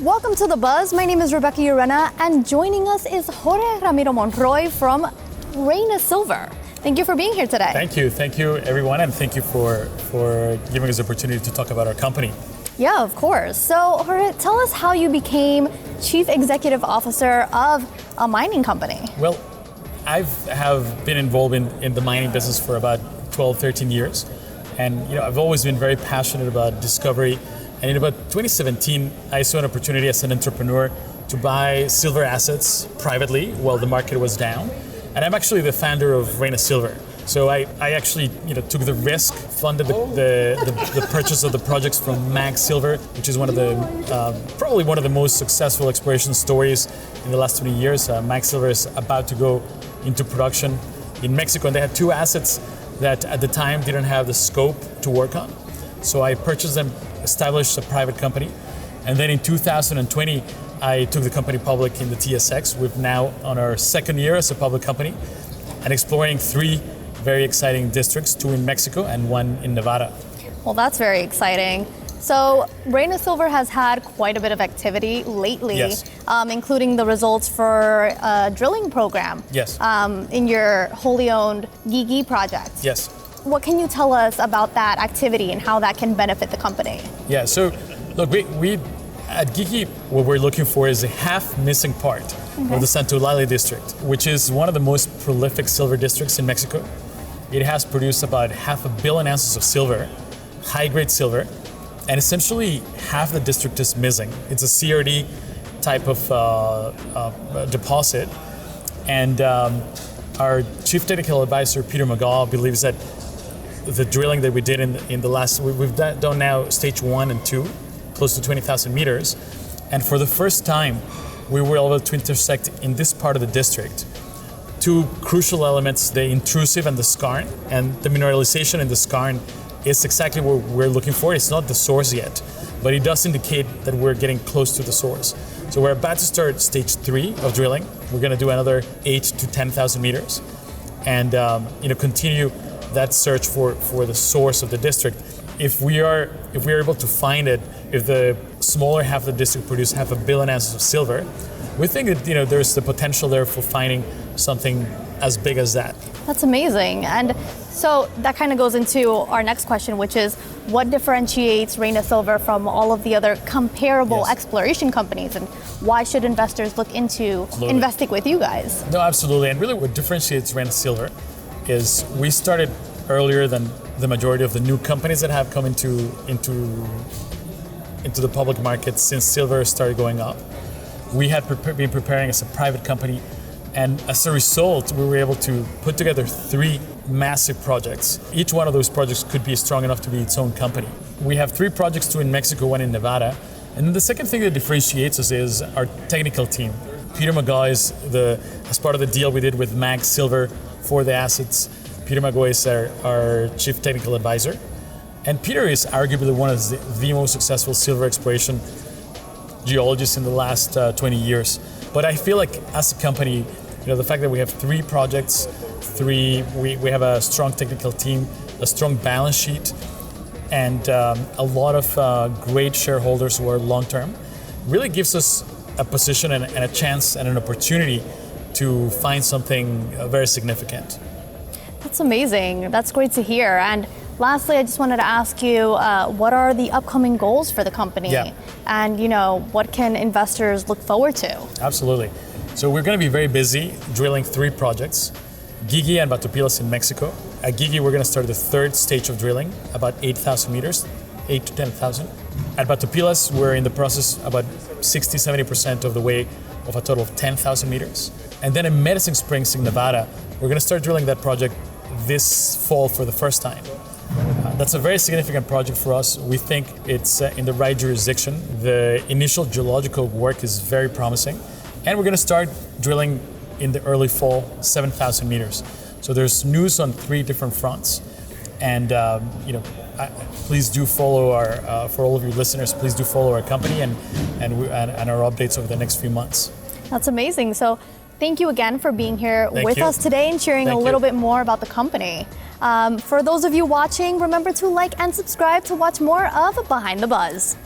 Welcome to The Buzz. My name is Rebecca Urena, and joining us is Jorge Ramiro Monroy from Reyna Silver. Thank you for being here today. Thank you everyone, and thank you for giving us the opportunity to talk about our company. Yeah, of course. So Jorge, tell us how you became Chief Executive Officer of a mining company. Well, I have been involved in the mining business for about 12, 13 years. And I've always been very passionate about discovery. And in about 2017, I saw an opportunity as an entrepreneur to buy silver assets privately while the market was down. And I'm actually the founder of Reyna Silver. So I actually took the risk, funded the purchase of the projects from MAG Silver, which is one of the probably one of the most successful exploration stories in the last 20 years. MAG Silver is about to go into production in Mexico, and they had two assets that at the time didn't have the scope to work on. So I purchased them, established a private company, and then in 2020 I took the company public in the TSX. We're now on our second year as a public company and exploring three very exciting districts, two in Mexico and one in Nevada. Well, that's very exciting. So Reyna Silver has had quite a bit of activity lately, yes. Including the results for a drilling program, yes. In your wholly owned Guigui project. Yes. What can you tell us about that activity and how that can benefit the company? Yeah, so look, we at Guigui, what we're looking for is a half missing part of the Santa Eulalia district, which is one of the most prolific silver districts in Mexico. It has produced about 500 million ounces of silver, high-grade silver, and essentially half the district is missing. It's a CRD type of deposit, and our chief technical advisor, Peter McGaw, believes that the drilling that we did in the last, we've done now stage 1 and 2, close to 20,000 meters, and for the first time, we were able to intersect in this part of the district two crucial elements, the intrusive and the skarn, and the mineralization in the skarn is exactly what we're looking for. It's not the source yet, but it does indicate that we're getting close to the source. So we're about to start stage 3 of drilling. We're going to do another 8,000 to 10,000 meters, and continue that search for the source of the district. If we are able to find it, if the smaller half of the district produce 500 million ounces of silver, we think that there's the potential there for finding something as big as that. That's amazing. And so that kind of goes into our next question, which is what differentiates Reyna Silver from all of the other comparable exploration companies, and why should investors look into investing with you guys? No, absolutely. And really what differentiates Reyna Silver is we started earlier than the majority of the new companies that have come into the public market since silver started going up. We had been preparing as a private company, and as a result, we were able to put together 3 massive projects. Each one of those projects could be strong enough to be its own company. We have 3 projects, 2 in Mexico, 1 in Nevada. And then the second thing that differentiates us is our technical team. Peter McGaw is as part of the deal we did with MAG Silver for the assets. Peter McGaw is our chief technical advisor. And Peter is arguably one of the most successful silver exploration geologists in the last 20 years. But I feel like as a company, the fact that we have 3 projects, we have a strong technical team, a strong balance sheet, and a lot of great shareholders who are long-term, really gives us a position and a chance and an opportunity to find something very significant. That's amazing. That's great to hear. And lastly, I just wanted to ask you, what are the upcoming goals for the company? Yeah. And what can investors look forward to? Absolutely. So we're going to be very busy drilling 3 projects, Guigui and Batopilas in Mexico. At Guigui, we're going to start the 3rd stage of drilling, about 8,000 meters, 8 to 10,000. At Batopilas, we're in the process about 60-70% of the way of a total of 10,000 meters. And then in Medicine Springs in Nevada, we're going to start drilling that project this fall for the first time. That's a very significant project for us. We think it's in the right jurisdiction. The initial geological work is very promising. And we're going to start drilling in the early fall, 7,000 meters. So there's news on 3 different fronts. And please do follow for all of your listeners, please do follow our company and our updates over the next few months. That's amazing. So thank you again for being here with us today and sharing a little bit more about the company. For those of you watching, remember to like and subscribe to watch more of Behind the Buzz.